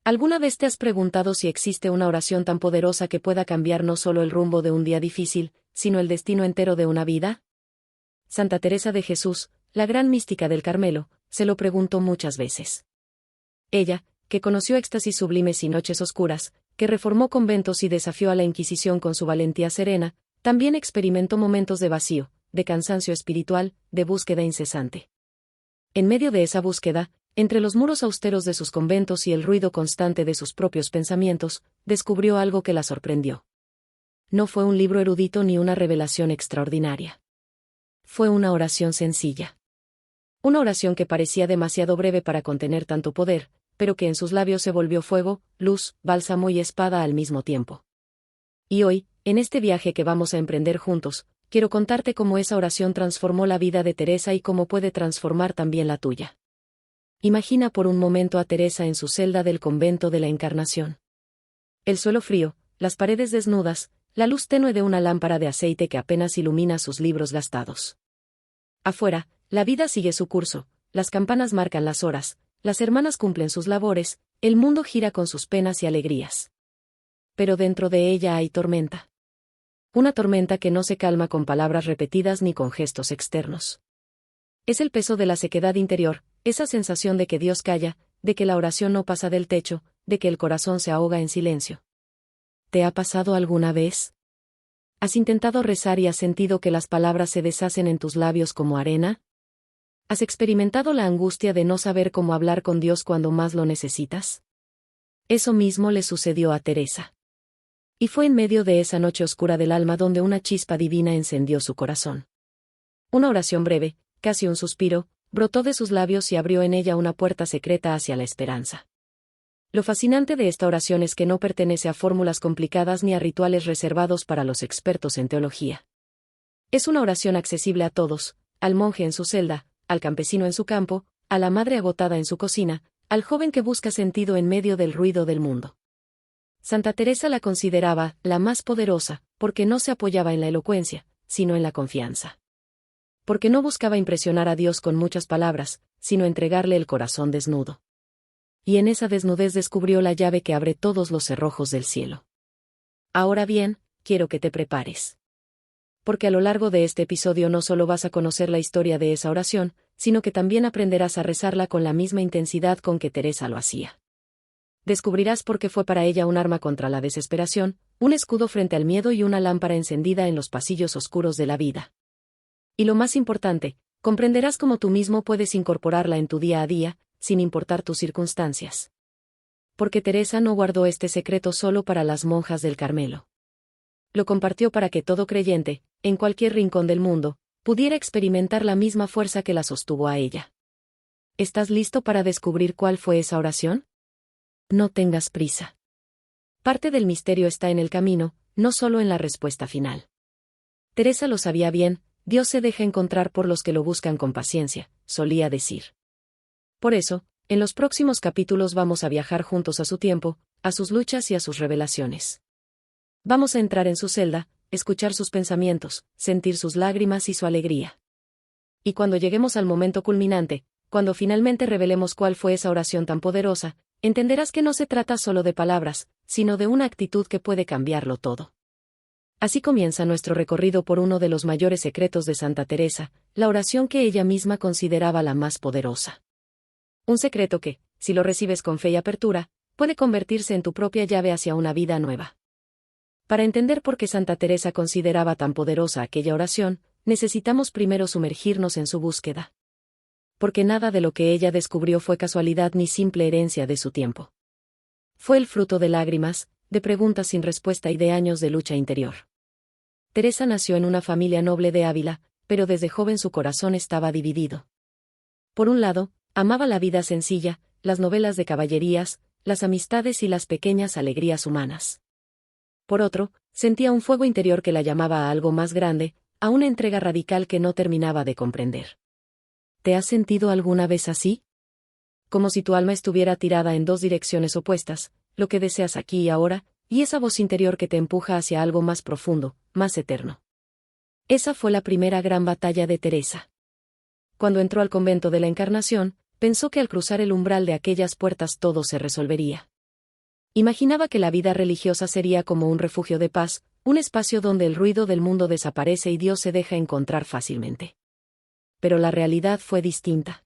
¿Alguna vez te has preguntado si existe una oración tan poderosa que pueda cambiar no solo el rumbo de un día difícil, sino el destino entero de una vida? Santa Teresa de Jesús, la gran mística del Carmelo, se lo preguntó muchas veces. Ella, que conoció éxtasis sublimes y noches oscuras, que reformó conventos y desafió a la Inquisición con su valentía serena, también experimentó momentos de vacío, de cansancio espiritual, de búsqueda incesante. En medio de esa búsqueda, entre los muros austeros de sus conventos y el ruido constante de sus propios pensamientos, descubrió algo que la sorprendió. No fue un libro erudito ni una revelación extraordinaria. Fue una oración sencilla. Una oración que parecía demasiado breve para contener tanto poder, pero que en sus labios se volvió fuego, luz, bálsamo y espada al mismo tiempo. Y hoy, en este viaje que vamos a emprender juntos, quiero contarte cómo esa oración transformó la vida de Teresa y cómo puede transformar también la tuya. Imagina por un momento a Teresa en su celda del convento de la Encarnación. El suelo frío, las paredes desnudas, la luz tenue de una lámpara de aceite que apenas ilumina sus libros gastados. Afuera, la vida sigue su curso, las campanas marcan las horas, las hermanas cumplen sus labores, el mundo gira con sus penas y alegrías. Pero dentro de ella hay tormenta. Una tormenta que no se calma con palabras repetidas ni con gestos externos. Es el peso de la sequedad interior, esa sensación de que Dios calla, de que la oración no pasa del techo, de que el corazón se ahoga en silencio. ¿Te ha pasado alguna vez? ¿Has intentado rezar y has sentido que las palabras se deshacen en tus labios como arena? ¿Has experimentado la angustia de no saber cómo hablar con Dios cuando más lo necesitas? Eso mismo le sucedió a Teresa. Y fue en medio de esa noche oscura del alma donde una chispa divina encendió su corazón. Una oración breve, casi un suspiro, brotó de sus labios y abrió en ella una puerta secreta hacia la esperanza. Lo fascinante de esta oración es que no pertenece a fórmulas complicadas ni a rituales reservados para los expertos en teología. Es una oración accesible a todos, al monje en su celda, al campesino en su campo, a la madre agotada en su cocina, al joven que busca sentido en medio del ruido del mundo. Santa Teresa la consideraba la más poderosa, porque no se apoyaba en la elocuencia, sino en la confianza. Porque no buscaba impresionar a Dios con muchas palabras, sino entregarle el corazón desnudo. Y en esa desnudez descubrió la llave que abre todos los cerrojos del cielo. Ahora bien, quiero que te prepares. Porque a lo largo de este episodio no solo vas a conocer la historia de esa oración, sino que también aprenderás a rezarla con la misma intensidad con que Teresa lo hacía. Descubrirás por qué fue para ella un arma contra la desesperación, un escudo frente al miedo y una lámpara encendida en los pasillos oscuros de la vida. Y lo más importante, comprenderás cómo tú mismo puedes incorporarla en tu día a día, sin importar tus circunstancias. Porque Teresa no guardó este secreto solo para las monjas del Carmelo. Lo compartió para que todo creyente, en cualquier rincón del mundo, pudiera experimentar la misma fuerza que la sostuvo a ella. ¿Estás listo para descubrir cuál fue esa oración? No tengas prisa. Parte del misterio está en el camino, no solo en la respuesta final. Teresa lo sabía bien, Dios se deja encontrar por los que lo buscan con paciencia, solía decir. Por eso, en los próximos capítulos vamos a viajar juntos a su tiempo, a sus luchas y a sus revelaciones. Vamos a entrar en su celda, escuchar sus pensamientos, sentir sus lágrimas y su alegría. Y cuando lleguemos al momento culminante, cuando finalmente revelemos cuál fue esa oración tan poderosa, entenderás que no se trata solo de palabras, sino de una actitud que puede cambiarlo todo. Así comienza nuestro recorrido por uno de los mayores secretos de Santa Teresa, la oración que ella misma consideraba la más poderosa. Un secreto que, si lo recibes con fe y apertura, puede convertirse en tu propia llave hacia una vida nueva. Para entender por qué Santa Teresa consideraba tan poderosa aquella oración, necesitamos primero sumergirnos en su búsqueda. Porque nada de lo que ella descubrió fue casualidad ni simple herencia de su tiempo. Fue el fruto de lágrimas, de preguntas sin respuesta y de años de lucha interior. Teresa nació en una familia noble de Ávila, pero desde joven su corazón estaba dividido. Por un lado, amaba la vida sencilla, las novelas de caballerías, las amistades y las pequeñas alegrías humanas. Por otro, sentía un fuego interior que la llamaba a algo más grande, a una entrega radical que no terminaba de comprender. ¿Te has sentido alguna vez así? Como si tu alma estuviera tirada en dos direcciones opuestas, lo que deseas aquí y ahora, y esa voz interior que te empuja hacia algo más profundo, más eterno. Esa fue la primera gran batalla de Teresa. Cuando entró al convento de la Encarnación, pensó que al cruzar el umbral de aquellas puertas todo se resolvería. Imaginaba que la vida religiosa sería como un refugio de paz, un espacio donde el ruido del mundo desaparece y Dios se deja encontrar fácilmente. Pero la realidad fue distinta.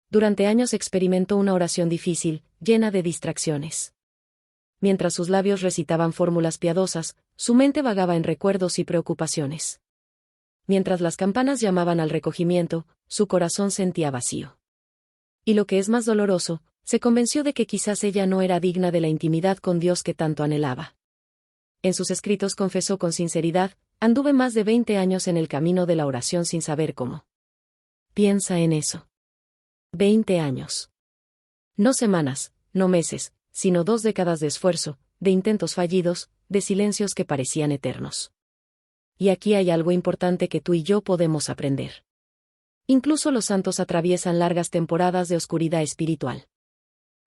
Durante años experimentó una oración difícil, llena de distracciones. Mientras sus labios recitaban fórmulas piadosas, su mente vagaba en recuerdos y preocupaciones. Mientras las campanas llamaban al recogimiento, su corazón sentía vacío. Y lo que es más doloroso, se convenció de que quizás ella no era digna de la intimidad con Dios que tanto anhelaba. En sus escritos confesó con sinceridad: anduve más de 20 años en el camino de la oración sin saber cómo. Piensa en eso. 20 años. No semanas, no meses, sino 2 décadas de esfuerzo, de intentos fallidos, de silencios que parecían eternos. Y aquí hay algo importante que tú y yo podemos aprender. Incluso los santos atraviesan largas temporadas de oscuridad espiritual.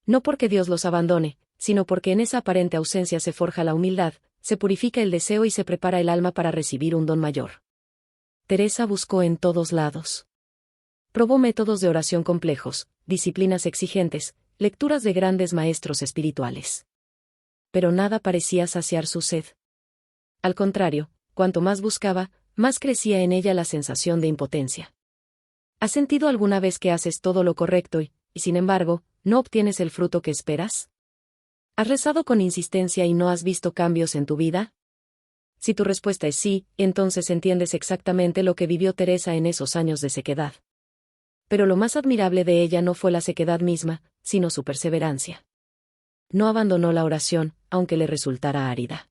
No porque Dios los abandone, sino porque en esa aparente ausencia se forja la humildad, se purifica el deseo y se prepara el alma para recibir un don mayor. Teresa buscó en todos lados. Probó métodos de oración complejos, disciplinas exigentes, lecturas de grandes maestros espirituales. Pero nada parecía saciar su sed. Al contrario, cuanto más buscaba, más crecía en ella la sensación de impotencia. ¿Has sentido alguna vez que haces todo lo correcto y, sin embargo, no obtienes el fruto que esperas? ¿Has rezado con insistencia y no has visto cambios en tu vida? Si tu respuesta es sí, entonces entiendes exactamente lo que vivió Teresa en esos años de sequedad. Pero lo más admirable de ella no fue la sequedad misma, sino su perseverancia. No abandonó la oración, aunque le resultara árida.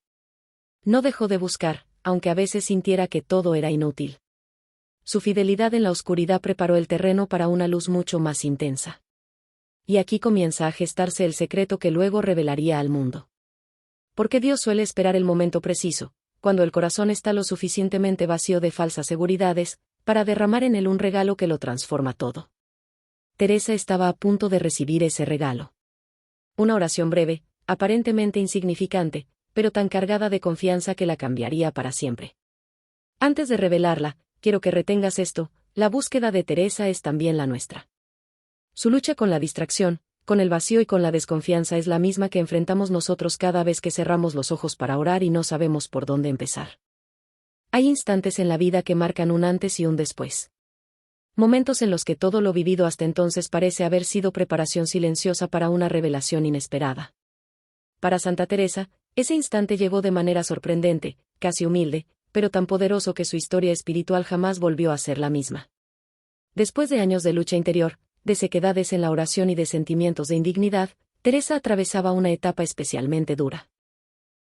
No dejó de buscar, aunque a veces sintiera que todo era inútil. Su fidelidad en la oscuridad preparó el terreno para una luz mucho más intensa. Y aquí comienza a gestarse el secreto que luego revelaría al mundo. Porque Dios suele esperar el momento preciso, cuando el corazón está lo suficientemente vacío de falsas seguridades, para derramar en él un regalo que lo transforma todo. Teresa estaba a punto de recibir ese regalo. Una oración breve, aparentemente insignificante, pero tan cargada de confianza que la cambiaría para siempre. Antes de revelarla, quiero que retengas esto: la búsqueda de Teresa es también la nuestra. Su lucha con la distracción, con el vacío y con la desconfianza es la misma que enfrentamos nosotros cada vez que cerramos los ojos para orar y no sabemos por dónde empezar. Hay instantes en la vida que marcan un antes y un después. Momentos en los que todo lo vivido hasta entonces parece haber sido preparación silenciosa para una revelación inesperada. Para Santa Teresa, ese instante llegó de manera sorprendente, casi humilde, pero tan poderoso que su historia espiritual jamás volvió a ser la misma. Después de años de lucha interior, de sequedades en la oración y de sentimientos de indignidad, Teresa atravesaba una etapa especialmente dura.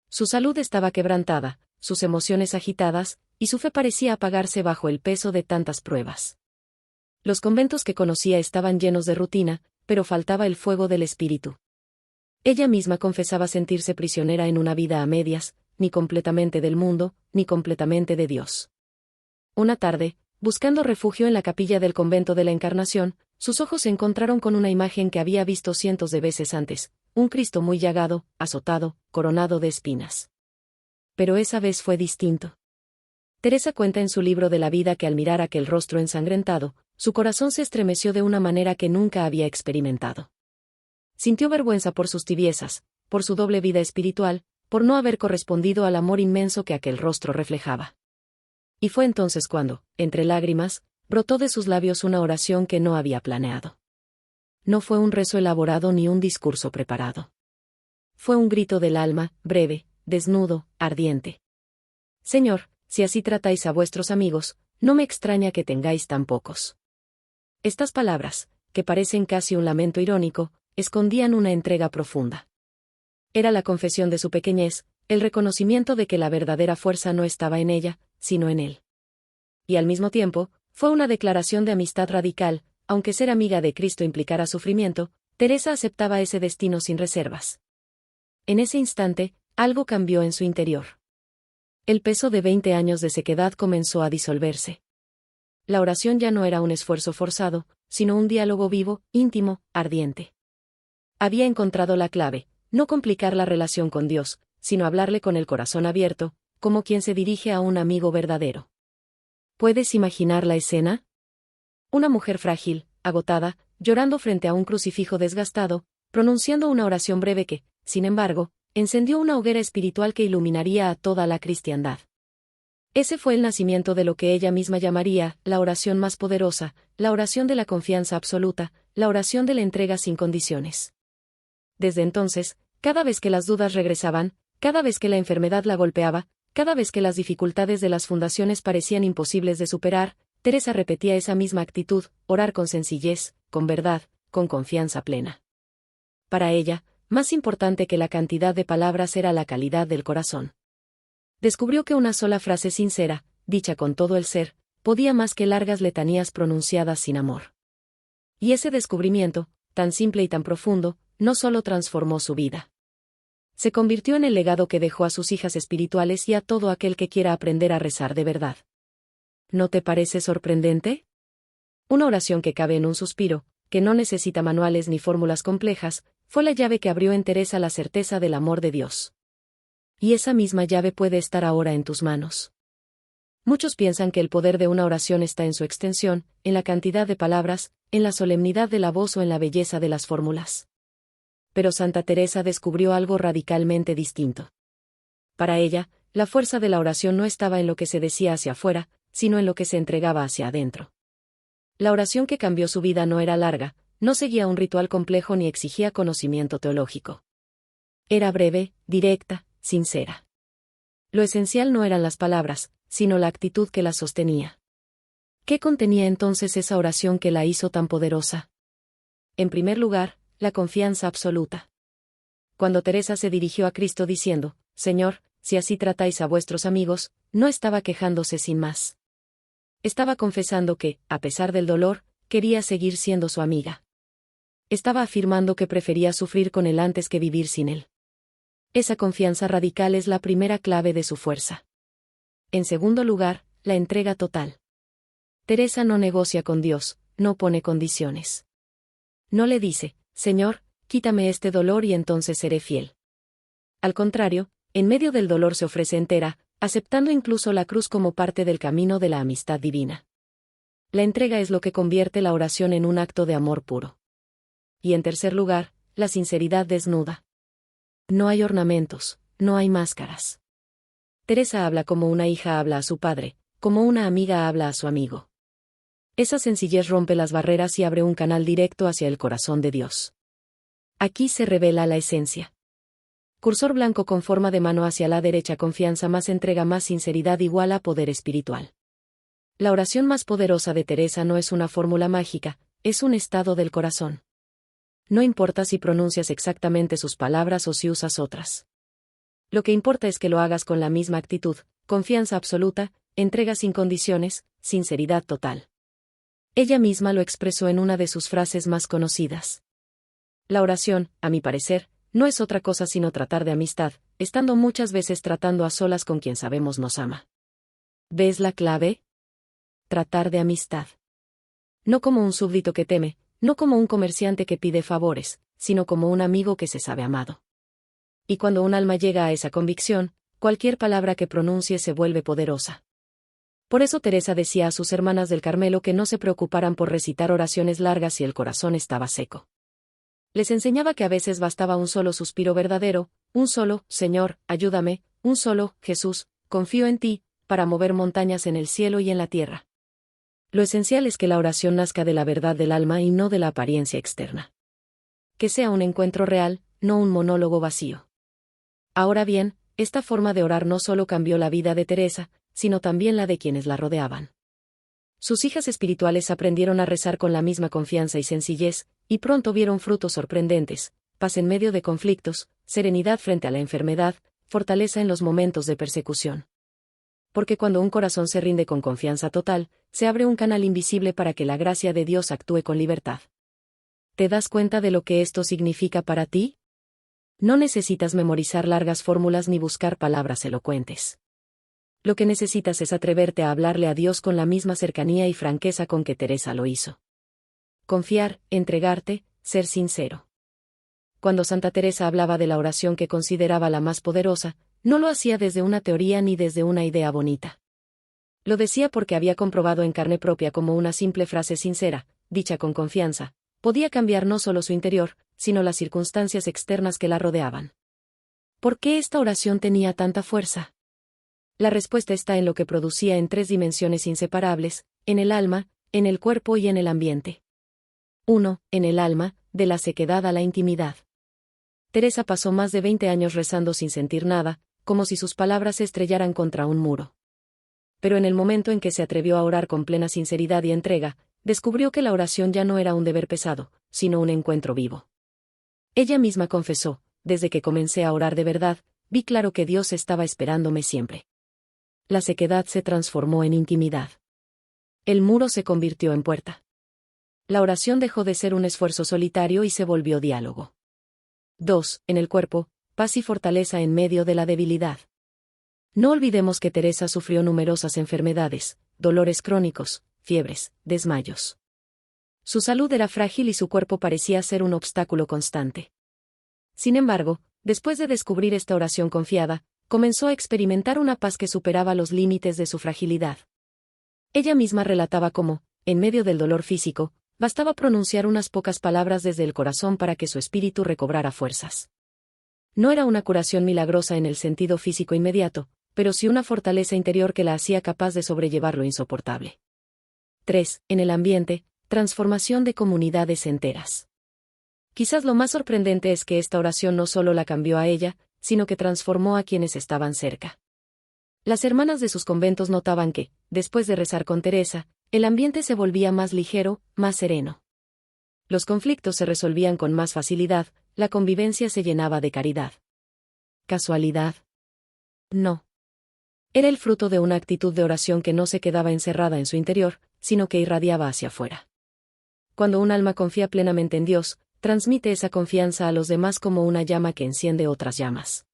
Su salud estaba quebrantada, sus emociones agitadas, y su fe parecía apagarse bajo el peso de tantas pruebas. Los conventos que conocía estaban llenos de rutina, pero faltaba el fuego del espíritu. Ella misma confesaba sentirse prisionera en una vida a medias, ni completamente del mundo, ni completamente de Dios. Una tarde, buscando refugio en la capilla del convento de la Encarnación, sus ojos se encontraron con una imagen que había visto cientos de veces antes: un Cristo muy llagado, azotado, coronado de espinas. Pero esa vez fue distinto. Teresa cuenta en su libro de la vida que al mirar aquel rostro ensangrentado, su corazón se estremeció de una manera que nunca había experimentado. Sintió vergüenza por sus tibiezas, por su doble vida espiritual, por no haber correspondido al amor inmenso que aquel rostro reflejaba. Y fue entonces cuando, entre lágrimas, brotó de sus labios una oración que no había planeado. No fue un rezo elaborado ni un discurso preparado. Fue un grito del alma, breve, desnudo, ardiente. Señor, si así tratáis a vuestros amigos, no me extraña que tengáis tan pocos. Estas palabras, que parecen casi un lamento irónico, escondían una entrega profunda. Era la confesión de su pequeñez, el reconocimiento de que la verdadera fuerza no estaba en ella, sino en él. Y al mismo tiempo, fue una declaración de amistad radical. Aunque ser amiga de Cristo implicara sufrimiento, Teresa aceptaba ese destino sin reservas. En ese instante, algo cambió en su interior. El peso de 20 años de sequedad comenzó a disolverse. La oración ya no era un esfuerzo forzado, sino un diálogo vivo, íntimo, ardiente. Había encontrado la clave: no complicar la relación con Dios, sino hablarle con el corazón abierto, como quien se dirige a un amigo verdadero. ¿Puedes imaginar la escena? Una mujer frágil, agotada, llorando frente a un crucifijo desgastado, pronunciando una oración breve que, sin embargo, encendió una hoguera espiritual que iluminaría a toda la cristiandad. Ese fue el nacimiento de lo que ella misma llamaría la oración más poderosa, la oración de la confianza absoluta, la oración de la entrega sin condiciones. Desde entonces, cada vez que las dudas regresaban, cada vez que la enfermedad la golpeaba, cada vez que las dificultades de las fundaciones parecían imposibles de superar, Teresa repetía esa misma actitud: orar con sencillez, con verdad, con confianza plena. Para ella, más importante que la cantidad de palabras era la calidad del corazón. Descubrió que una sola frase sincera, dicha con todo el ser, podía más que largas letanías pronunciadas sin amor. Y ese descubrimiento, tan simple y tan profundo, no solo transformó su vida. Se convirtió en el legado que dejó a sus hijas espirituales y a todo aquel que quiera aprender a rezar de verdad. ¿No te parece sorprendente? Una oración que cabe en un suspiro, que no necesita manuales ni fórmulas complejas, fue la llave que abrió en Teresa la certeza del amor de Dios. Y esa misma llave puede estar ahora en tus manos. Muchos piensan que el poder de una oración está en su extensión, en la cantidad de palabras, en la solemnidad de la voz o en la belleza de las fórmulas. Pero Santa Teresa descubrió algo radicalmente distinto. Para ella, la fuerza de la oración no estaba en lo que se decía hacia afuera, sino en lo que se entregaba hacia adentro. La oración que cambió su vida no era larga, no seguía un ritual complejo ni exigía conocimiento teológico. Era breve, directa, sincera. Lo esencial no eran las palabras, sino la actitud que las sostenía. ¿Qué contenía entonces esa oración que la hizo tan poderosa? En primer lugar, la confianza absoluta. Cuando Teresa se dirigió a Cristo diciendo: Señor, si así tratáis a vuestros amigos, no estaba quejándose sin más. Estaba confesando que, a pesar del dolor, quería seguir siendo su amiga. Estaba afirmando que prefería sufrir con él antes que vivir sin él. Esa confianza radical es la primera clave de su fuerza. En segundo lugar, la entrega total. Teresa no negocia con Dios, no pone condiciones. No le dice: Señor, quítame este dolor y entonces seré fiel. Al contrario, en medio del dolor se ofrece entera, aceptando incluso la cruz como parte del camino de la amistad divina. La entrega es lo que convierte la oración en un acto de amor puro. Y en tercer lugar, la sinceridad desnuda. No hay ornamentos, no hay máscaras. Teresa habla como una hija habla a su padre, como una amiga habla a su amigo. Esa sencillez rompe las barreras y abre un canal directo hacia el corazón de Dios. Aquí se revela la esencia. Cursor blanco con forma de mano hacia la derecha: confianza más entrega más sinceridad igual a poder espiritual. La oración más poderosa de Teresa no es una fórmula mágica, es un estado del corazón. No importa si pronuncias exactamente sus palabras o si usas otras. Lo que importa es que lo hagas con la misma actitud: confianza absoluta, entrega sin condiciones, sinceridad total. Ella misma lo expresó en una de sus frases más conocidas. La oración, a mi parecer, no es otra cosa sino tratar de amistad, estando muchas veces tratando a solas con quien sabemos nos ama. ¿Ves la clave? Tratar de amistad. No como un súbdito que teme, no como un comerciante que pide favores, sino como un amigo que se sabe amado. Y cuando un alma llega a esa convicción, cualquier palabra que pronuncie se vuelve poderosa. Por eso Teresa decía a sus hermanas del Carmelo que no se preocuparan por recitar oraciones largas si el corazón estaba seco. Les enseñaba que a veces bastaba un solo suspiro verdadero, un solo «Señor, ayúdame», un solo «Jesús, confío en ti», para mover montañas en el cielo y en la tierra. Lo esencial es que la oración nazca de la verdad del alma y no de la apariencia externa. Que sea un encuentro real, no un monólogo vacío. Ahora bien, esta forma de orar no solo cambió la vida de Teresa, sino también la de quienes la rodeaban. Sus hijas espirituales aprendieron a rezar con la misma confianza y sencillez, y pronto vieron frutos sorprendentes: paz en medio de conflictos, serenidad frente a la enfermedad, fortaleza en los momentos de persecución. Porque cuando un corazón se rinde con confianza total, se abre un canal invisible para que la gracia de Dios actúe con libertad. ¿Te das cuenta de lo que esto significa para ti? No necesitas memorizar largas fórmulas ni buscar palabras elocuentes. Lo que necesitas es atreverte a hablarle a Dios con la misma cercanía y franqueza con que Teresa lo hizo. Confiar, entregarte, ser sincero. Cuando Santa Teresa hablaba de la oración que consideraba la más poderosa, no lo hacía desde una teoría ni desde una idea bonita. Lo decía porque había comprobado en carne propia cómo una simple frase sincera, dicha con confianza, podía cambiar no solo su interior, sino las circunstancias externas que la rodeaban. ¿Por qué esta oración tenía tanta fuerza? La respuesta está en lo que producía en 3 dimensiones inseparables, en el alma, en el cuerpo y en el ambiente. 1. En el alma, de la sequedad a la intimidad. Teresa pasó más de 20 años rezando sin sentir nada, como si sus palabras se estrellaran contra un muro. Pero en el momento en que se atrevió a orar con plena sinceridad y entrega, descubrió que la oración ya no era un deber pesado, sino un encuentro vivo. Ella misma confesó: desde que comencé a orar de verdad, vi claro que Dios estaba esperándome siempre. La sequedad se transformó en intimidad. El muro se convirtió en puerta. La oración dejó de ser un esfuerzo solitario y se volvió diálogo. 2. En el cuerpo, paz y fortaleza en medio de la debilidad. No olvidemos que Teresa sufrió numerosas enfermedades, dolores crónicos, fiebres, desmayos. Su salud era frágil y su cuerpo parecía ser un obstáculo constante. Sin embargo, después de descubrir esta oración confiada, comenzó a experimentar una paz que superaba los límites de su fragilidad. Ella misma relataba cómo, en medio del dolor físico, bastaba pronunciar unas pocas palabras desde el corazón para que su espíritu recobrara fuerzas. No era una curación milagrosa en el sentido físico inmediato, pero sí una fortaleza interior que la hacía capaz de sobrellevar lo insoportable. 3. En el ambiente, transformación de comunidades enteras. Quizás lo más sorprendente es que esta oración no solo la cambió a ella, sino que transformó a quienes estaban cerca. Las hermanas de sus conventos notaban que, después de rezar con Teresa, el ambiente se volvía más ligero, más sereno. Los conflictos se resolvían con más facilidad, la convivencia se llenaba de caridad. ¿Casualidad? No. Era el fruto de una actitud de oración que no se quedaba encerrada en su interior, sino que irradiaba hacia afuera. Cuando un alma confía plenamente en Dios, transmite esa confianza a los demás como una llama que enciende otras llamas.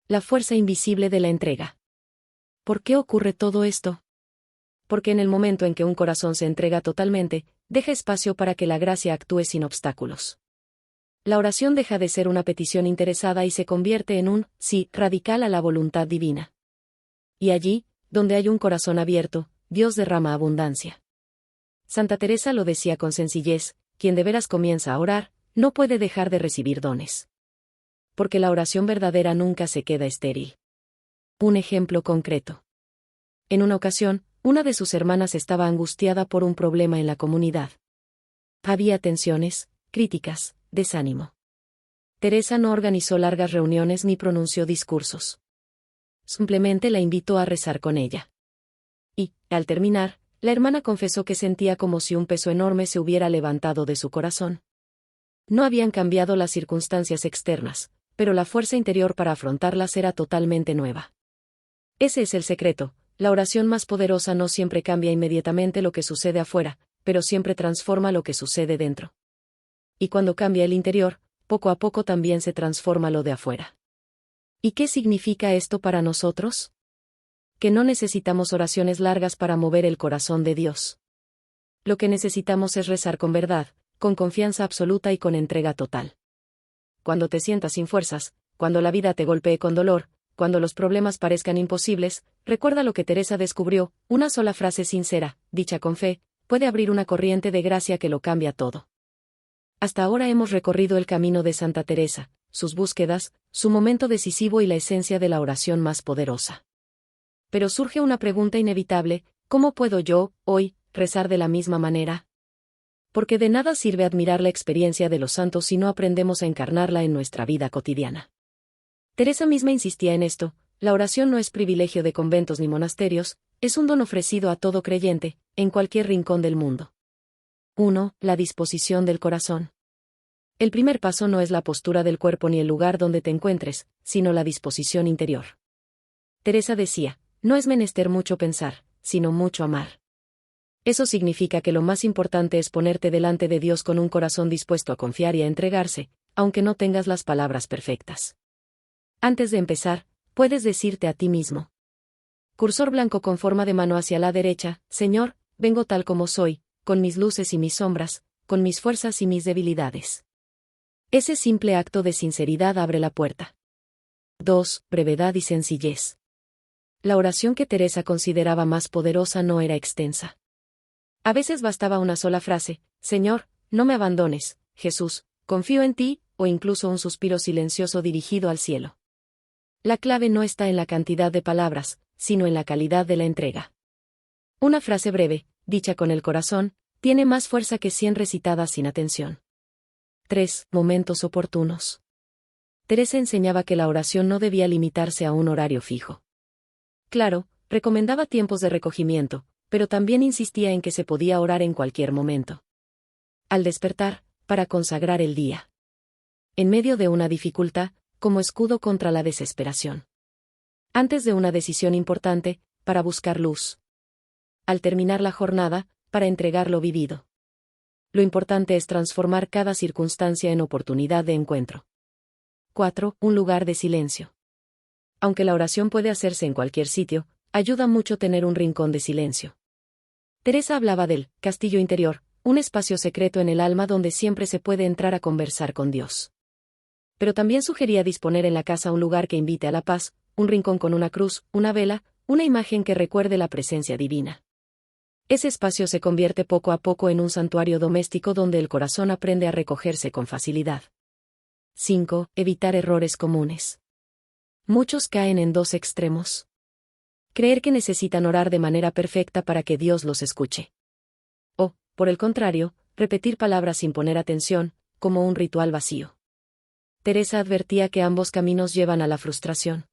La fuerza invisible de la entrega. ¿Por qué ocurre todo esto? Porque en el momento en que un corazón se entrega totalmente, deja espacio para que la gracia actúe sin obstáculos. La oración deja de ser una petición interesada y se convierte en un sí radical a la voluntad divina. Y allí, donde hay un corazón abierto, Dios derrama abundancia. Santa Teresa lo decía con sencillez: quien de veras comienza a orar, no puede dejar de recibir dones. Porque la oración verdadera nunca se queda estéril. Un ejemplo concreto. En una ocasión, una de sus hermanas estaba angustiada por un problema en la comunidad. Había tensiones, críticas, desánimo. Teresa no organizó largas reuniones ni pronunció discursos. Simplemente la invitó a rezar con ella. Y, al terminar, la hermana confesó que sentía como si un peso enorme se hubiera levantado de su corazón. No habían cambiado las circunstancias externas, pero la fuerza interior para afrontarlas era totalmente nueva. Ese es el secreto: la oración más poderosa no siempre cambia inmediatamente lo que sucede afuera, pero siempre transforma lo que sucede dentro. Y cuando cambia el interior, poco a poco también se transforma lo de afuera. ¿Y qué significa esto para nosotros? Que no necesitamos oraciones largas para mover el corazón de Dios. Lo que necesitamos es rezar con verdad, con confianza absoluta y con entrega total. Cuando te sientas sin fuerzas, cuando la vida te golpee con dolor, cuando los problemas parezcan imposibles, recuerda lo que Teresa descubrió: una sola frase sincera, dicha con fe, puede abrir una corriente de gracia que lo cambia todo. Hasta ahora hemos recorrido el camino de Santa Teresa, sus búsquedas, su momento decisivo y la esencia de la oración más poderosa. Pero surge una pregunta inevitable: ¿cómo puedo yo, hoy, rezar de la misma manera? Porque de nada sirve admirar la experiencia de los santos si no aprendemos a encarnarla en nuestra vida cotidiana. Teresa misma insistía en esto: la oración no es privilegio de conventos ni monasterios, es un don ofrecido a todo creyente, en cualquier rincón del mundo. 1. La disposición del corazón. El primer paso no es la postura del cuerpo ni el lugar donde te encuentres, sino la disposición interior. Teresa decía: no es menester mucho pensar, sino mucho amar. Eso significa que lo más importante es ponerte delante de Dios con un corazón dispuesto a confiar y a entregarse, aunque no tengas las palabras perfectas. Antes de empezar, puedes decirte a ti mismo: cursor blanco con forma de mano hacia la derecha, Señor, vengo tal como soy, con mis luces y mis sombras, con mis fuerzas y mis debilidades. Ese simple acto de sinceridad abre la puerta. 2. Brevedad y sencillez. La oración que Teresa consideraba más poderosa no era extensa. A veces bastaba una sola frase: Señor, no me abandones, Jesús, confío en ti, o incluso un suspiro silencioso dirigido al cielo. La clave no está en la cantidad de palabras, sino en la calidad de la entrega. Una frase breve, dicha con el corazón, tiene más fuerza que 100 recitadas sin atención. 3. Momentos oportunos. Teresa enseñaba que la oración no debía limitarse a un horario fijo. Claro, recomendaba tiempos de recogimiento, pero también insistía en que se podía orar en cualquier momento. Al despertar, para consagrar el día. En medio de una dificultad, como escudo contra la desesperación. Antes de una decisión importante, para buscar luz. Al terminar la jornada, para entregar lo vivido. Lo importante es transformar cada circunstancia en oportunidad de encuentro. 4. Un lugar de silencio. Aunque la oración puede hacerse en cualquier sitio, ayuda mucho tener un rincón de silencio. Teresa hablaba del castillo interior, un espacio secreto en el alma donde siempre se puede entrar a conversar con Dios. Pero también sugería disponer en la casa un lugar que invite a la paz, un rincón con una cruz, una vela, una imagen que recuerde la presencia divina. Ese espacio se convierte poco a poco en un santuario doméstico donde el corazón aprende a recogerse con facilidad. 5. Evitar errores comunes. Muchos caen en dos extremos. Creer que necesitan orar de manera perfecta para que Dios los escuche. O, por el contrario, repetir palabras sin poner atención, como un ritual vacío. Teresa advertía que ambos caminos llevan a la frustración.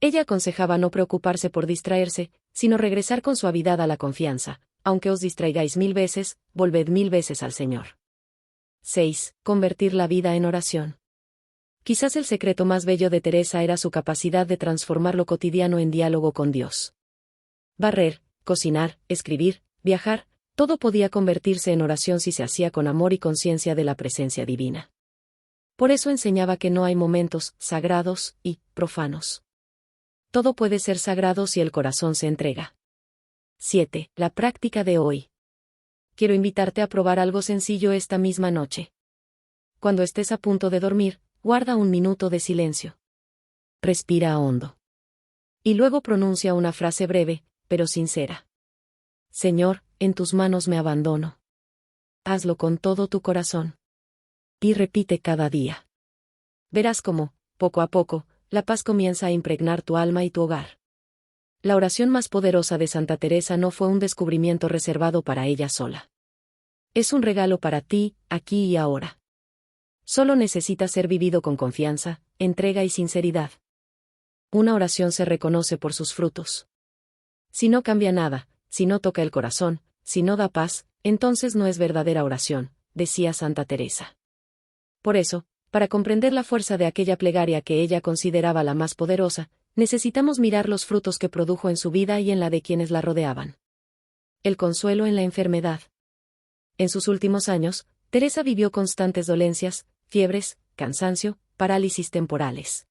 Ella aconsejaba no preocuparse por distraerse, sino regresar con suavidad a la confianza. Aunque os distraigáis 1000 veces, volved 1000 veces al Señor. 6. Convertir la vida en oración. Quizás el secreto más bello de Teresa era su capacidad de transformar lo cotidiano en diálogo con Dios. Barrer, cocinar, escribir, viajar, todo podía convertirse en oración si se hacía con amor y conciencia de la presencia divina. Por eso enseñaba que no hay momentos sagrados y profanos. Todo puede ser sagrado si el corazón se entrega. 7. La práctica de hoy. Quiero invitarte a probar algo sencillo esta misma noche. Cuando estés a punto de dormir, guarda un minuto de silencio. Respira hondo. Y luego pronuncia una frase breve, pero sincera. Señor, en tus manos me abandono. Hazlo con todo tu corazón. Y repite cada día. Verás cómo, poco a poco, la paz comienza a impregnar tu alma y tu hogar. La oración más poderosa de Santa Teresa no fue un descubrimiento reservado para ella sola. Es un regalo para ti, aquí y ahora. Solo necesita ser vivido con confianza, entrega y sinceridad. Una oración se reconoce por sus frutos. Si no cambia nada, si no toca el corazón, si no da paz, entonces no es verdadera oración, decía Santa Teresa. Por eso, para comprender la fuerza de aquella plegaria que ella consideraba la más poderosa, necesitamos mirar los frutos que produjo en su vida y en la de quienes la rodeaban. El consuelo en la enfermedad. En sus últimos años, Teresa vivió constantes dolencias, fiebres, cansancio, parálisis temporales.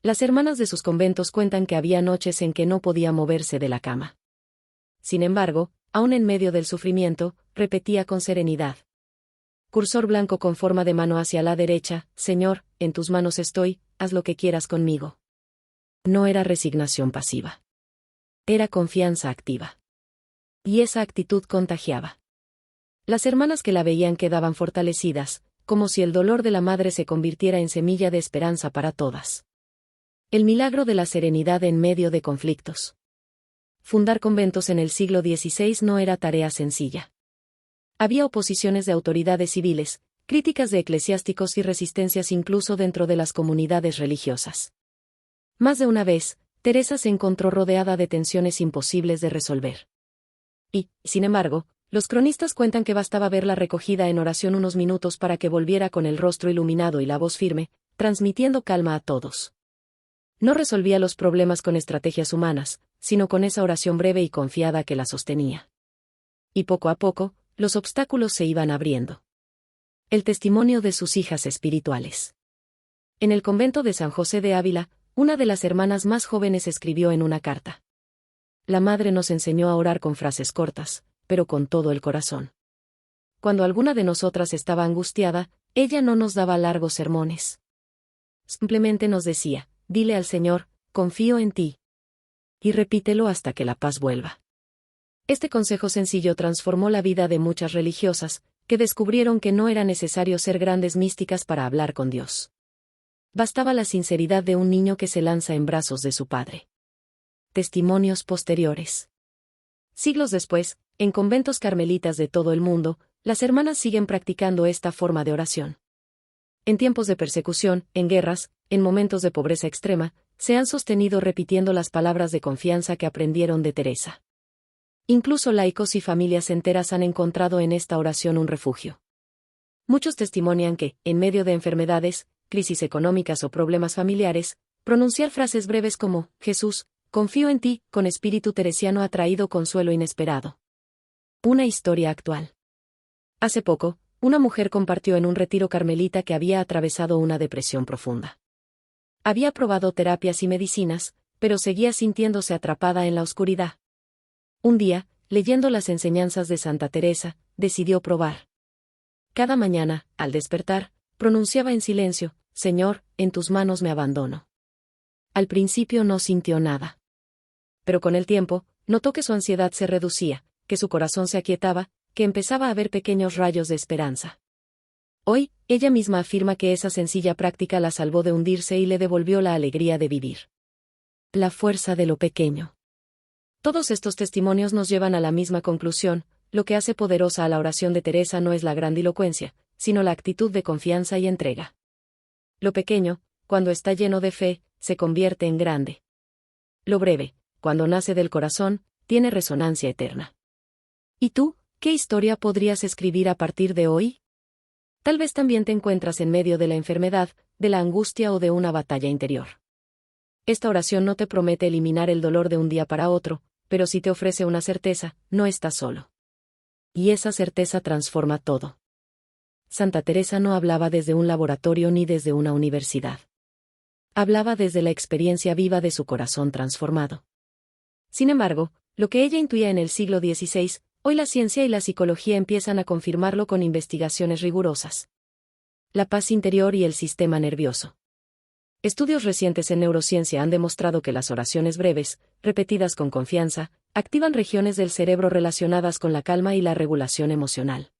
Las hermanas de sus conventos cuentan que había noches en que no podía moverse de la cama. Sin embargo, aun en medio del sufrimiento, repetía con serenidad. Cursor blanco con forma de mano hacia la derecha, Señor, en tus manos estoy, haz lo que quieras conmigo. No era resignación pasiva. Era confianza activa. Y esa actitud contagiaba. Las hermanas que la veían quedaban fortalecidas, como si el dolor de la madre se convirtiera en semilla de esperanza para todas. El milagro de la serenidad en medio de conflictos. Fundar conventos en el siglo XVI no era tarea sencilla. Había oposiciones de autoridades civiles, críticas de eclesiásticos y resistencias incluso dentro de las comunidades religiosas. Más de una vez, Teresa se encontró rodeada de tensiones imposibles de resolver. Y, sin embargo, los cronistas cuentan que bastaba verla recogida en oración unos minutos para que volviera con el rostro iluminado y la voz firme, transmitiendo calma a todos. No resolvía los problemas con estrategias humanas, sino con esa oración breve y confiada que la sostenía. Y poco a poco, los obstáculos se iban abriendo. El testimonio de sus hijas espirituales. En el convento de San José de Ávila, una de las hermanas más jóvenes escribió en una carta. La madre nos enseñó a orar con frases cortas, pero con todo el corazón. Cuando alguna de nosotras estaba angustiada, ella no nos daba largos sermones. Simplemente nos decía, dile al Señor, confío en ti. Y repítelo hasta que la paz vuelva. Este consejo sencillo transformó la vida de muchas religiosas, que descubrieron que no era necesario ser grandes místicas para hablar con Dios. Bastaba la sinceridad de un niño que se lanza en brazos de su padre. Testimonios posteriores. Siglos después, en conventos carmelitas de todo el mundo, las hermanas siguen practicando esta forma de oración. En tiempos de persecución, en guerras, en momentos de pobreza extrema, se han sostenido repitiendo las palabras de confianza que aprendieron de Teresa. Incluso laicos y familias enteras han encontrado en esta oración un refugio. Muchos testimonian que, en medio de enfermedades, crisis económicas o problemas familiares, pronunciar frases breves como, Jesús, confío en ti, con espíritu teresiano ha traído consuelo inesperado. Una historia actual. Hace poco, una mujer compartió en un retiro carmelita que había atravesado una depresión profunda. Había probado terapias y medicinas, pero seguía sintiéndose atrapada en la oscuridad. Un día, leyendo las enseñanzas de Santa Teresa, decidió probar. Cada mañana, al despertar, pronunciaba en silencio, Señor, en tus manos me abandono. Al principio no sintió nada. Pero con el tiempo, notó que su ansiedad se reducía, que su corazón se aquietaba, que empezaba a ver pequeños rayos de esperanza. Hoy, ella misma afirma que esa sencilla práctica la salvó de hundirse y le devolvió la alegría de vivir. La fuerza de lo pequeño. Todos estos testimonios nos llevan a la misma conclusión: lo que hace poderosa a la oración de Teresa no es la grandilocuencia, sino la actitud de confianza y entrega. Lo pequeño, cuando está lleno de fe, se convierte en grande. Lo breve, cuando nace del corazón, tiene resonancia eterna. ¿Y tú, qué historia podrías escribir a partir de hoy? Tal vez también te encuentras en medio de la enfermedad, de la angustia o de una batalla interior. Esta oración no te promete eliminar el dolor de un día para otro, pero sí te ofrece una certeza: no estás solo. Y esa certeza transforma todo. Santa Teresa no hablaba desde un laboratorio ni desde una universidad. Hablaba desde la experiencia viva de su corazón transformado. Sin embargo, lo que ella intuía en el siglo XVI, hoy la ciencia y la psicología empiezan a confirmarlo con investigaciones rigurosas. La paz interior y el sistema nervioso. Estudios recientes en neurociencia han demostrado que las oraciones breves, repetidas con confianza, activan regiones del cerebro relacionadas con la calma y la regulación emocional.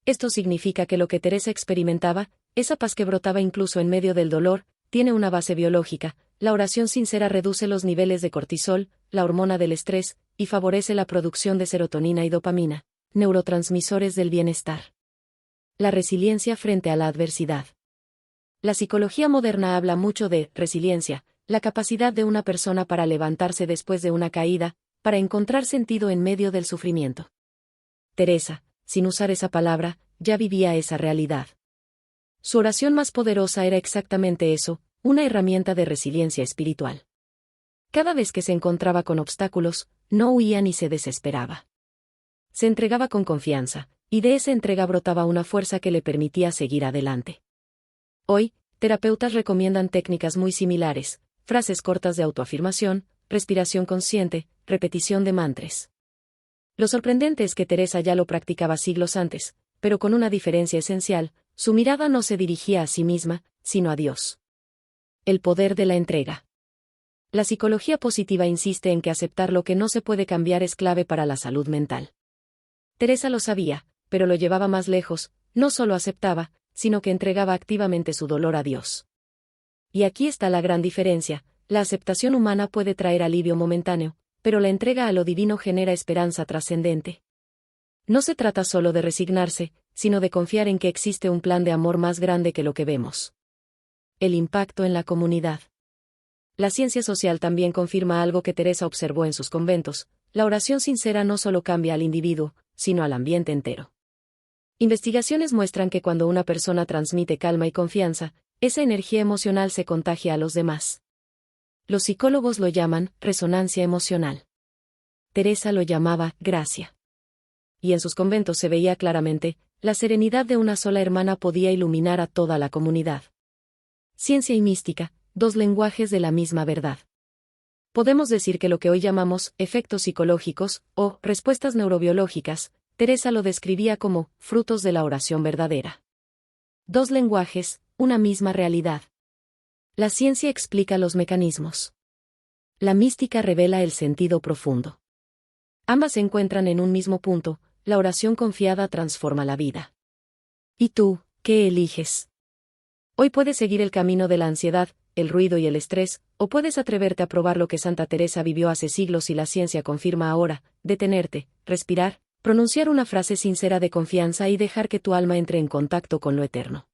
Esto significa que lo que Teresa experimentaba, esa paz que brotaba incluso en medio del dolor, tiene una base biológica. La oración sincera reduce los niveles de cortisol, la hormona del estrés, y favorece la producción de serotonina y dopamina, neurotransmisores del bienestar. La resiliencia frente a la adversidad. La psicología moderna habla mucho de resiliencia, la capacidad de una persona para levantarse después de una caída, para encontrar sentido en medio del sufrimiento. Teresa, sin usar esa palabra, ya vivía esa realidad. Su oración más poderosa era exactamente eso, una herramienta de resiliencia espiritual. Cada vez que se encontraba con obstáculos, no huía ni se desesperaba. Se entregaba con confianza, y de esa entrega brotaba una fuerza que le permitía seguir adelante. Hoy, terapeutas recomiendan técnicas muy similares: frases cortas de autoafirmación, respiración consciente, repetición de mantras. Lo sorprendente es que Teresa ya lo practicaba siglos antes, pero con una diferencia esencial: su mirada no se dirigía a sí misma, sino a Dios. El poder de la entrega. La psicología positiva insiste en que aceptar lo que no se puede cambiar es clave para la salud mental. Teresa lo sabía, pero lo llevaba más lejos: no solo aceptaba, sino que entregaba activamente su dolor a Dios. Y aquí está la gran diferencia: la aceptación humana puede traer alivio momentáneo, pero la entrega a lo divino genera esperanza trascendente. No se trata solo de resignarse, sino de confiar en que existe un plan de amor más grande que lo que vemos. El impacto en la comunidad. La ciencia social también confirma algo que Teresa observó en sus conventos: la oración sincera no solo cambia al individuo, sino al ambiente entero. Investigaciones muestran que cuando una persona transmite calma y confianza, esa energía emocional se contagia a los demás. Los psicólogos lo llaman resonancia emocional. Teresa lo llamaba gracia. Y en sus conventos se veía claramente: la serenidad de una sola hermana podía iluminar a toda la comunidad. Ciencia y mística, dos lenguajes de la misma verdad. Podemos decir que lo que hoy llamamos efectos psicológicos, o respuestas neurobiológicas, Teresa lo describía como frutos de la oración verdadera. Dos lenguajes, una misma realidad. La ciencia explica los mecanismos. La mística revela el sentido profundo. Ambas se encuentran en un mismo punto: la oración confiada transforma la vida. ¿Y tú, qué eliges? Hoy puedes seguir el camino de la ansiedad, el ruido y el estrés, o puedes atreverte a probar lo que Santa Teresa vivió hace siglos y la ciencia confirma ahora: detenerte, respirar, pronunciar una frase sincera de confianza y dejar que tu alma entre en contacto con lo eterno.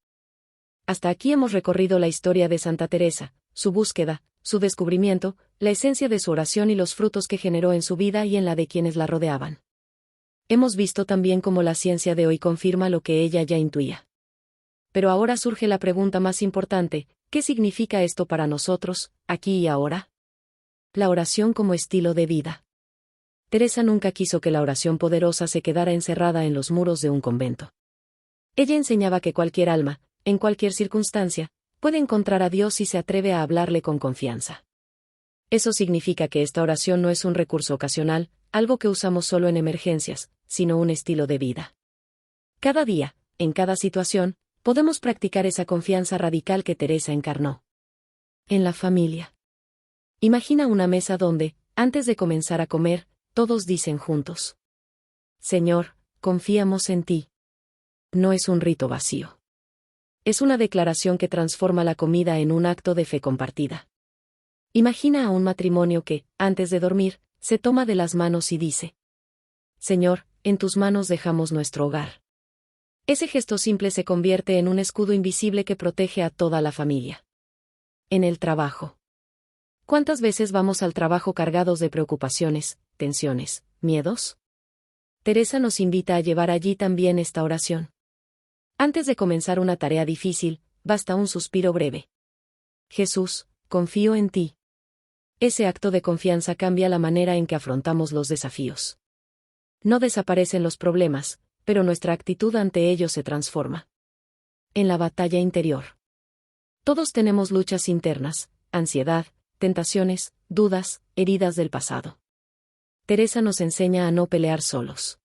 Hasta aquí hemos recorrido la historia de Santa Teresa, su búsqueda, su descubrimiento, la esencia de su oración y los frutos que generó en su vida y en la de quienes la rodeaban. Hemos visto también cómo la ciencia de hoy confirma lo que ella ya intuía. Pero ahora surge la pregunta más importante: ¿qué significa esto para nosotros, aquí y ahora? La oración como estilo de vida. Teresa nunca quiso que la oración poderosa se quedara encerrada en los muros de un convento. Ella enseñaba que cualquier alma, en cualquier circunstancia, puede encontrar a Dios si se atreve a hablarle con confianza. Eso significa que esta oración no es un recurso ocasional, algo que usamos solo en emergencias, sino un estilo de vida. Cada día, en cada situación, podemos practicar esa confianza radical que Teresa encarnó. En la familia. Imagina una mesa donde, antes de comenzar a comer, todos dicen juntos: Señor, confiamos en ti. No es un rito vacío. Es una declaración que transforma la comida en un acto de fe compartida. Imagina a un matrimonio que, antes de dormir, se toma de las manos y dice: Señor, en tus manos dejamos nuestro hogar. Ese gesto simple se convierte en un escudo invisible que protege a toda la familia. En el trabajo. ¿Cuántas veces vamos al trabajo cargados de preocupaciones, tensiones, miedos? Teresa nos invita a llevar allí también esta oración. Antes de comenzar una tarea difícil, basta un suspiro breve. Jesús, confío en ti. Ese acto de confianza cambia la manera en que afrontamos los desafíos. No desaparecen los problemas, pero nuestra actitud ante ellos se transforma. En la batalla interior. Todos tenemos luchas internas, ansiedad, tentaciones, dudas, heridas del pasado. Teresa nos enseña a no pelear solos.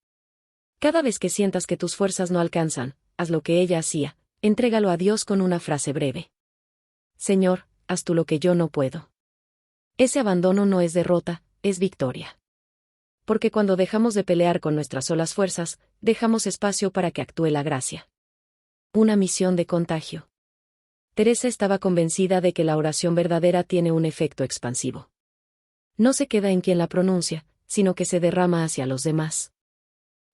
Cada vez que sientas que tus fuerzas no alcanzan, haz lo que ella hacía: entrégalo a Dios con una frase breve. Señor, haz tú lo que yo no puedo. Ese abandono no es derrota, es victoria. Porque cuando dejamos de pelear con nuestras solas fuerzas, dejamos espacio para que actúe la gracia. Una misión de contagio. Teresa estaba convencida de que la oración verdadera tiene un efecto expansivo. No se queda en quien la pronuncia, sino que se derrama hacia los demás.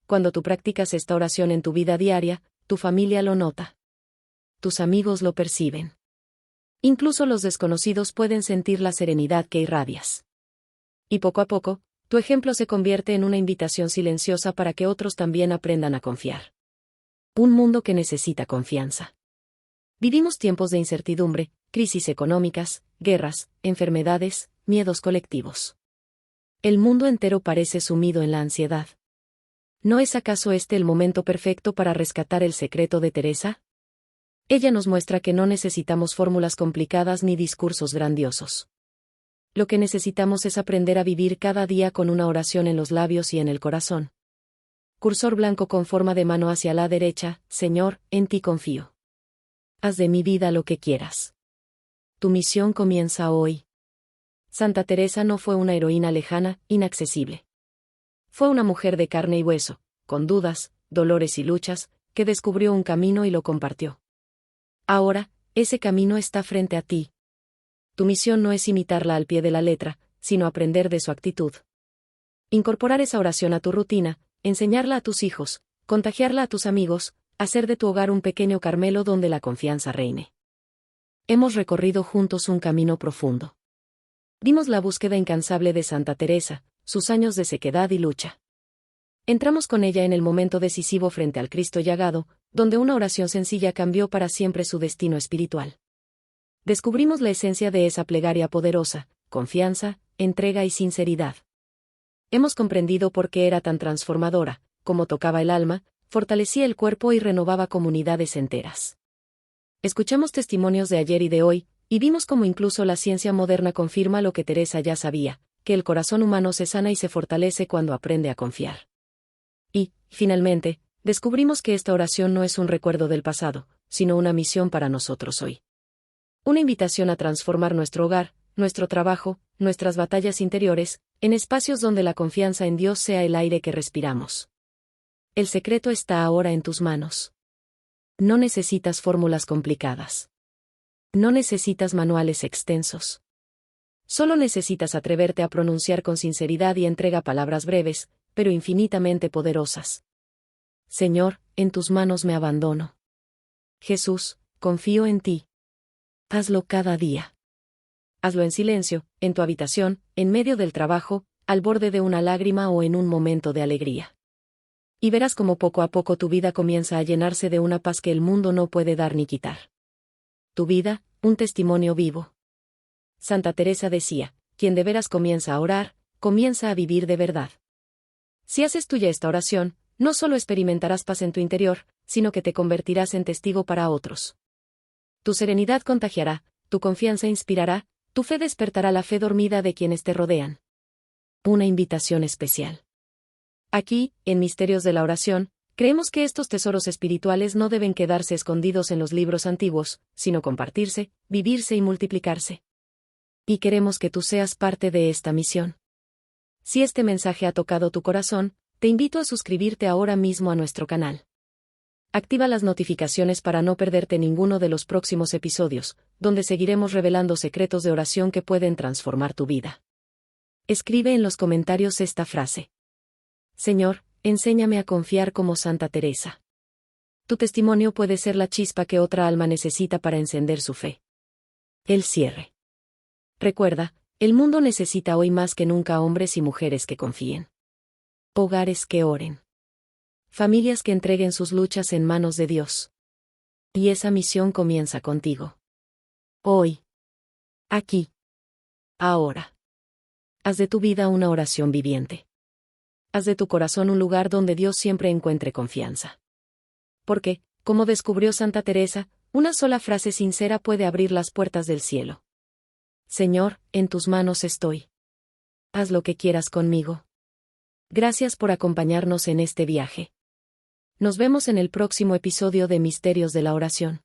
Cuando tú practicas esta oración en tu vida diaria, tu familia lo nota. Tus amigos lo perciben. Incluso los desconocidos pueden sentir la serenidad que irradias. Y poco a poco, tu ejemplo se convierte en una invitación silenciosa para que otros también aprendan a confiar. Un mundo que necesita confianza. Vivimos tiempos de incertidumbre, crisis económicas, guerras, enfermedades, miedos colectivos. El mundo entero parece sumido en la ansiedad. ¿No es acaso este el momento perfecto para rescatar el secreto de Teresa? Ella nos muestra que no necesitamos fórmulas complicadas ni discursos grandiosos. Lo que necesitamos es aprender a vivir cada día con una oración en los labios y en el corazón. Cursor blanco con forma de mano hacia la derecha: Señor, en ti confío. Haz de mi vida lo que quieras. Tu misión comienza hoy. Santa Teresa no fue una heroína lejana, inaccesible. Fue una mujer de carne y hueso, con dudas, dolores y luchas, que descubrió un camino y lo compartió. Ahora, ese camino está frente a ti. Tu misión no es imitarla al pie de la letra, sino aprender de su actitud. Incorporar esa oración a tu rutina, enseñarla a tus hijos, contagiarla a tus amigos, hacer de tu hogar un pequeño Carmelo donde la confianza reine. Hemos recorrido juntos un camino profundo. Vimos la búsqueda incansable de Santa Teresa, sus años de sequedad y lucha. Entramos con ella en el momento decisivo frente al Cristo llagado, donde una oración sencilla cambió para siempre su destino espiritual. Descubrimos la esencia de esa plegaria poderosa: confianza, entrega y sinceridad. Hemos comprendido por qué era tan transformadora: cómo tocaba el alma, fortalecía el cuerpo y renovaba comunidades enteras. Escuchamos testimonios de ayer y de hoy, y vimos cómo incluso la ciencia moderna confirma lo que Teresa ya sabía: que el corazón humano se sana y se fortalece cuando aprende a confiar. Y, finalmente, descubrimos que esta oración no es un recuerdo del pasado, sino una misión para nosotros hoy. Una invitación a transformar nuestro hogar, nuestro trabajo, nuestras batallas interiores, en espacios donde la confianza en Dios sea el aire que respiramos. El secreto está ahora en tus manos. No necesitas fórmulas complicadas. No necesitas manuales extensos. Solo necesitas atreverte a pronunciar con sinceridad y entrega palabras breves, pero infinitamente poderosas. Señor, en tus manos me abandono. Jesús, confío en ti. Hazlo cada día. Hazlo en silencio, en tu habitación, en medio del trabajo, al borde de una lágrima o en un momento de alegría. Y verás cómo poco a poco tu vida comienza a llenarse de una paz que el mundo no puede dar ni quitar. Tu vida, un testimonio vivo. Santa Teresa decía, quien de veras comienza a orar, comienza a vivir de verdad. Si haces tuya esta oración, no solo experimentarás paz en tu interior, sino que te convertirás en testigo para otros. Tu serenidad contagiará, tu confianza inspirará, tu fe despertará la fe dormida de quienes te rodean. Una invitación especial. Aquí, en Misterios de la Oración, creemos que estos tesoros espirituales no deben quedarse escondidos en los libros antiguos, sino compartirse, vivirse y multiplicarse. Y queremos que tú seas parte de esta misión. Si este mensaje ha tocado tu corazón, te invito a suscribirte ahora mismo a nuestro canal. Activa las notificaciones para no perderte ninguno de los próximos episodios, donde seguiremos revelando secretos de oración que pueden transformar tu vida. Escribe en los comentarios esta frase. Señor, enséñame a confiar como Santa Teresa. Tu testimonio puede ser la chispa que otra alma necesita para encender su fe. El cierre. Recuerda, el mundo necesita hoy más que nunca hombres y mujeres que confíen. Hogares que oren. Familias que entreguen sus luchas en manos de Dios. Y esa misión comienza contigo. Hoy. Aquí. Ahora. Haz de tu vida una oración viviente. Haz de tu corazón un lugar donde Dios siempre encuentre confianza. Porque, como descubrió Santa Teresa, una sola frase sincera puede abrir las puertas del cielo. Señor, en tus manos estoy. Haz lo que quieras conmigo. Gracias por acompañarnos en este viaje. Nos vemos en el próximo episodio de Misterios de la Oración.